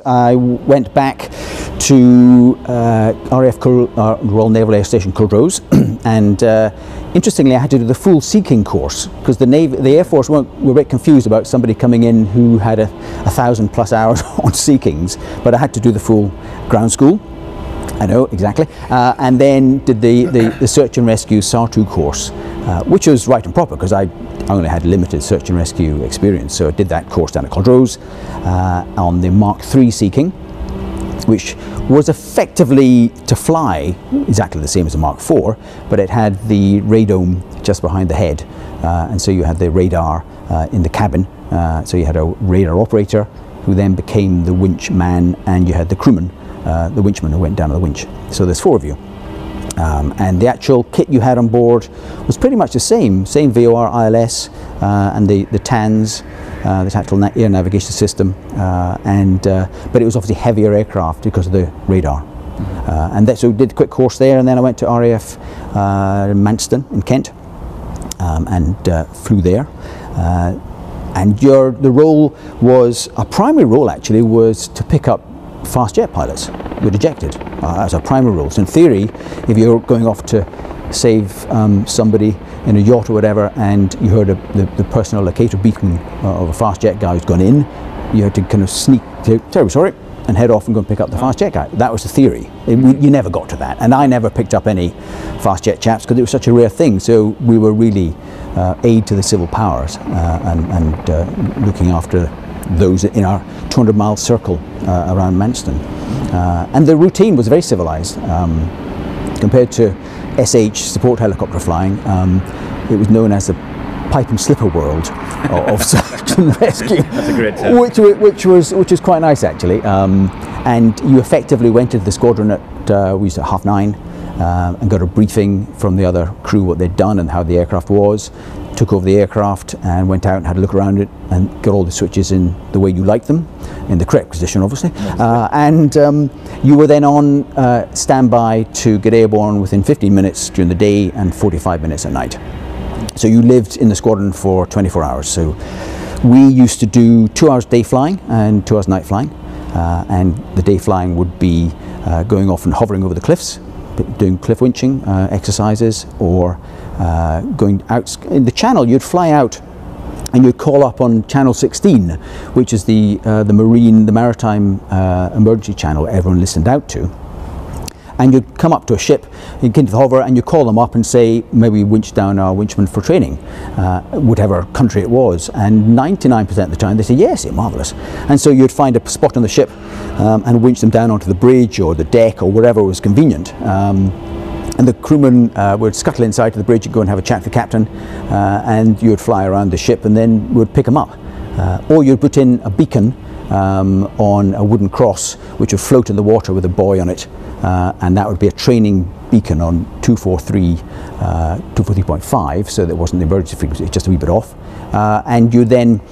I went back to RAF Royal Naval Air Station Culdrose and interestingly I had to do the full Sea King course because the Air Force were a bit confused about somebody coming in who had 1,000+ hours on Sea Kings, but I had to do the full ground school. I know, exactly. And then did the Search and Rescue SAR 2 course, which was right and proper because I only had limited search and rescue experience. So I did that course down at Culdrose on the Mark III Sea King, which was effectively to fly exactly the same as a Mark IV, but it had the radome just behind the head. And so you had the radar in the cabin. So you had a radar operator who then became the winch man, and you had the crewman, the winchman who went down to the winch. So there's 4 of you. And the actual kit you had on board was pretty much the same VOR, ILS, and the TANS, the Tactical Air Navigation System, but it was obviously heavier aircraft because of the radar. And so did a quick course there, and then I went to RAF Manston in Kent and flew there. And the role was, a primary role actually, was to pick up fast jet pilots who were ejected as a primary role. So in theory, if you're going off to save somebody in a yacht or whatever, and you heard the personal locator beacon of a fast jet guy who's gone in, you had to kind of sneak to, terribly sorry, and head off and go and pick up the fast jet guy. That was the theory. You never got to that, and I never picked up any fast jet chaps because it was such a rare thing. So we were really aid to the civil powers and looking after those in our 200-mile circle around Manston. And the routine was very civilized. Compared to SH, support helicopter flying, it was known as the pipe and slipper world of search and rescue. That's a great term. Which was quite nice actually. And you effectively went into the squadron at, we used at 9:30, and got a briefing from the other crew what they'd done and how the aircraft was, took over the aircraft and went out and had a look around it and got all the switches in the way you liked them, in the correct position obviously. And you were then on standby to get airborne within 15 minutes during the day and 45 minutes at night. So you lived in the squadron for 24 hours. So we used to do 2 hours day flying and 2 hours night flying. And the day flying would be going off and hovering over the cliffs, doing cliff winching exercises, or going out in the channel. You'd fly out and you'd call up on channel 16, which is the maritime emergency channel everyone listened out to. And you'd come up to a ship, you'd get into the hover, and you call them up and say, maybe winch down our winchman for training, whatever country it was. And 99% of the time they say, yes, yeah, marvellous. And so you'd find a spot on the ship and winch them down onto the bridge or the deck or wherever was convenient. And the crewman would scuttle inside to the bridge and go and have a chat with the captain, and you would fly around the ship and then would pick them up. Or you'd put in a beacon on a wooden cross which would float in the water with a buoy on it, and that would be a training beacon on 243.5, so that wasn't the emergency frequency, it's just a wee bit off. And you then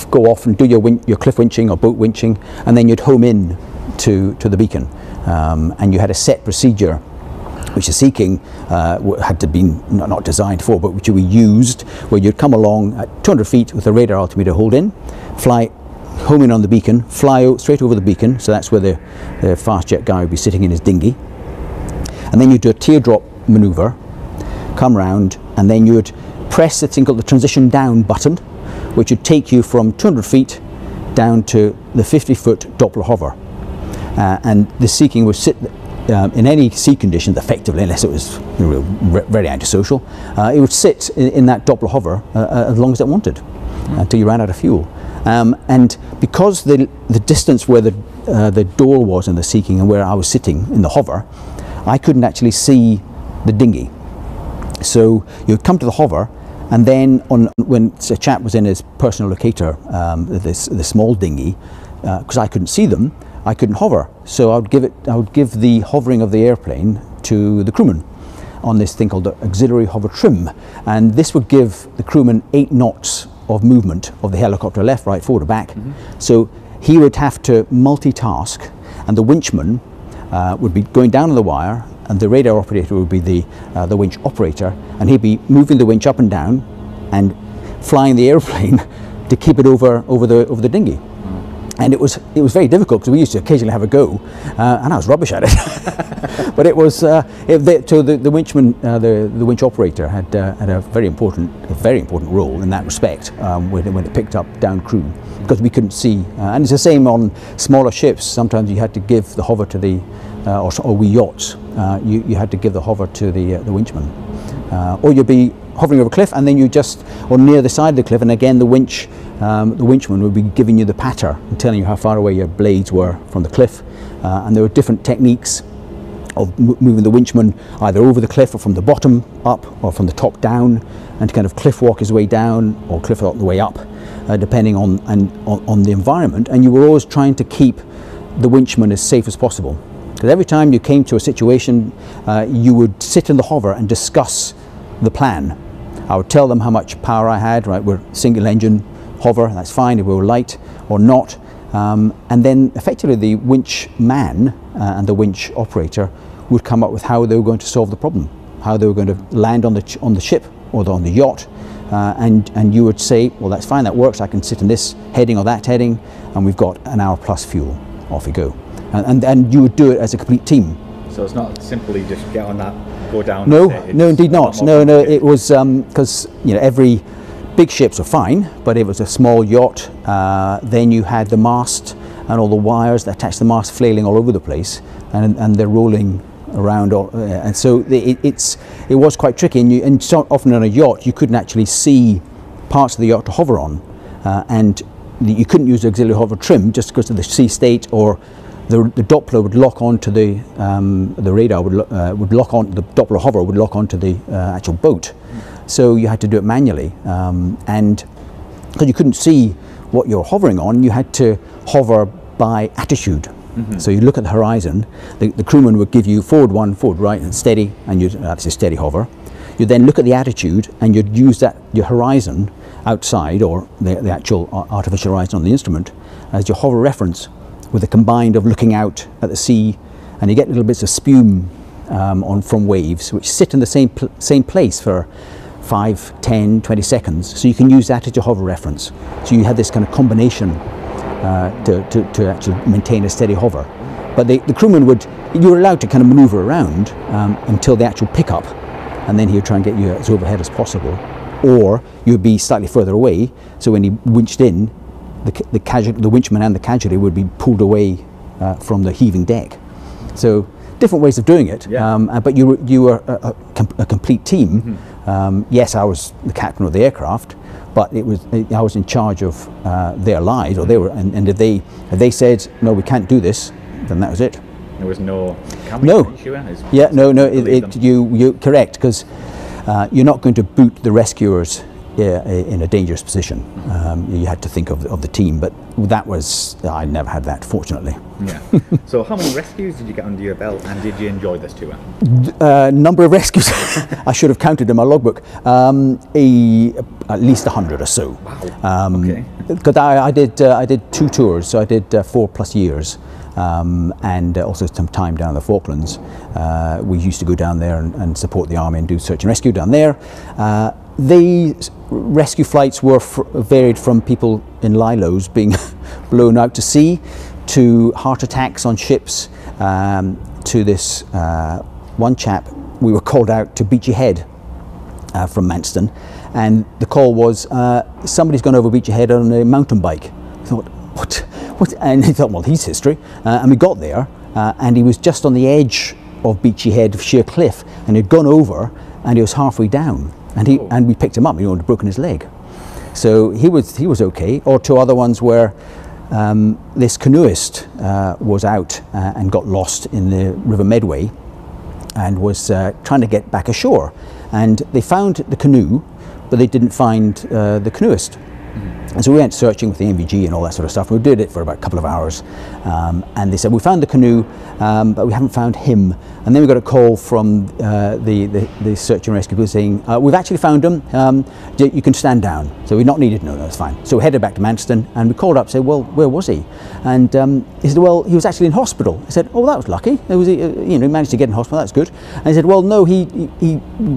go off and do your cliff winching or boat winching, and then you'd home in to the beacon. And you had a set procedure which the Sea King had to be not designed for, but which we used, where you'd come along at 200 feet with a radar altimeter hold in, fly home in on the beacon, fly out straight over the beacon, so that's where the fast jet guy would be sitting in his dinghy, and then you'd do a teardrop maneuver, come round, and then you would press the thing called the transition down button, which would take you from 200 feet down to the 50-foot Doppler hover. And the Sea King would sit in any sea conditions, effectively, unless it was very antisocial, it would sit in that Doppler hover as long as it wanted, until you ran out of fuel. And because the distance where the door was in the Sea King and where I was sitting in the hover, I couldn't actually see the dinghy. So you'd come to the hover, and then when a chap was in his personal locator, the small dinghy, because I couldn't see them, I couldn't hover. So I would give the hovering of the airplane to the crewman on this thing called the auxiliary hover trim, and this would give the crewman 8 knots of movement of the helicopter, left, right, forward, or back. So he would have to multitask, and the winchman would be going down on the wire, and the radar operator would be the winch operator, and he'd be moving the winch up and down and flying the airplane to keep it over the dinghy. And it was very difficult because we used to occasionally have a go, and I was rubbish at it. But it was so the winchman, the winch operator had a very important role in that respect when it picked up down crew, because we couldn't see. And it's the same on smaller ships. Sometimes you had to give the hover to the or wee yachts. You had to give the hover to the winchman, or you'd be hovering over a cliff, and then you just, or near the side of the cliff, and again the winchman would be giving you the patter and telling you how far away your blades were from the cliff. And there were different techniques of moving the winchman either over the cliff or from the bottom up or from the top down, and to kind of cliff walk his way down or cliff walk the way up, depending on the environment. And you were always trying to keep the winchman as safe as possible, because every time you came to a situation, you would sit in the hover and discuss the plan. I would tell them how much power I had. Right, we're single engine hover, that's fine if we were light or not. And then effectively the winch man and the winch operator would come up with how they were going to solve the problem, how they were going to land on the ship or on the yacht, and you would say, well, that's fine, that works, I can sit in this heading or that heading, and we've got an hour plus fuel, off you go. And you would do it as a complete team. So it's not simply just get on that, go down. No, no, indeed not. No, it was because every big ships are fine, but if it was a small yacht, then you had the mast and all the wires that attach the mast flailing all over the place, and they're rolling around, and so it was quite tricky. And so often on a yacht, you couldn't actually see parts of the yacht to hover on, and you couldn't use auxiliary hover trim just because of the sea state, or the Doppler would lock onto the radar would lock on, the Doppler hover would lock onto the actual boat. So you had to do it manually, and because you couldn't see what you're hovering on, you had to hover by attitude. So you look at the horizon, the crewman would give you forward one, forward right, and steady, and that's a steady hover. You then look at the attitude, and you'd use your horizon outside, or the actual artificial horizon on the instrument, as your hover reference, with a combined of looking out at the sea, and you get little bits of spume from waves, which sit in the same place for 5, 10, 20 seconds. So you can use that as your hover reference. So you had this kind of combination to actually maintain a steady hover. But the crewman you were allowed to kind of maneuver around until the actual pickup, and then he would try and get you as overhead as possible. Or you'd be slightly further away, so when he winched in, the winchman and the casualty would be pulled away from the heaving deck. So different ways of doing it, but you were a complete team. Yes, I was the captain of the aircraft, but I was in charge of their lives, or if they said no, we can't do this, then that was it. There was no you correct, because you're not going to boot the rescuers in a dangerous position. You had to think of the team, but I never had that, fortunately. Yeah. So how many rescues did you get under your belt, and did you enjoy this tour? Number of rescues, I should have counted in my logbook, at least 100 or so. Wow. Okay. Because I did 2 tours, so I did 4+ years. And also some time down in the Falklands. We used to go down there and support the army and do search and rescue down there. The rescue flights were varied from people in lilos being blown out to sea, to heart attacks on ships, to this one chap. We were called out to Beachy Head from Manston, and the call was somebody's gone over Beachy Head on a mountain bike. I thought, what? And he thought, well, he's history. And we got there, and he was just on the edge of Beachy Head, sheer cliff, and he'd gone over, and he was halfway down, and we picked him up. He'd broken his leg, so he was okay. Or 2 other ones where this canoeist was out and got lost in the River Medway, and was trying to get back ashore, and they found the canoe, but they didn't find the canoeist. And so we went searching with the NVG and all that sort of stuff. We did it for about a couple of hours, and they said, we found the canoe, but we haven't found him. And then we got a call from the search and rescue people saying, we've actually found him, you can stand down. So we're not needed. No, that's fine. So we headed back to Manston, and we called up, said, well, where was he? And he said, well, he was actually in hospital. I said, oh, that was lucky. He managed to get in hospital, that's good. And he said, well, no, he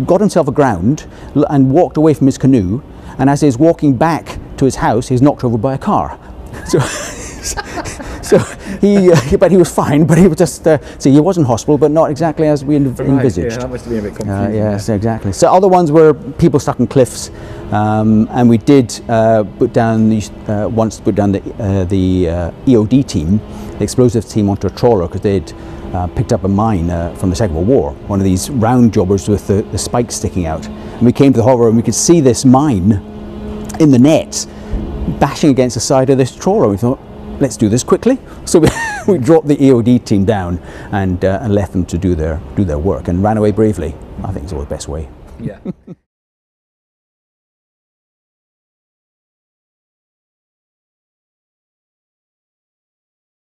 got himself aground and walked away from his canoe, and as he was walking back to his house, he was knocked over by a car. So So but he was fine. But he was just see, he was in hospital, but not exactly as we envisaged. Yeah, that must have been a bit confusing. Yes, exactly. So other ones were people stuck in cliffs, and we did put down once put down the EOD team, the explosives team, onto a trawler because they'd picked up a mine from the Second World War, one of these round jobbers with the spikes sticking out. And we came to the harbour and we could see this mine in the nets bashing against the side of this trawler. We thought, let's do this quickly. So we dropped the EOD team down and left them to do their work and ran away bravely. I think it's always the best way. Yeah.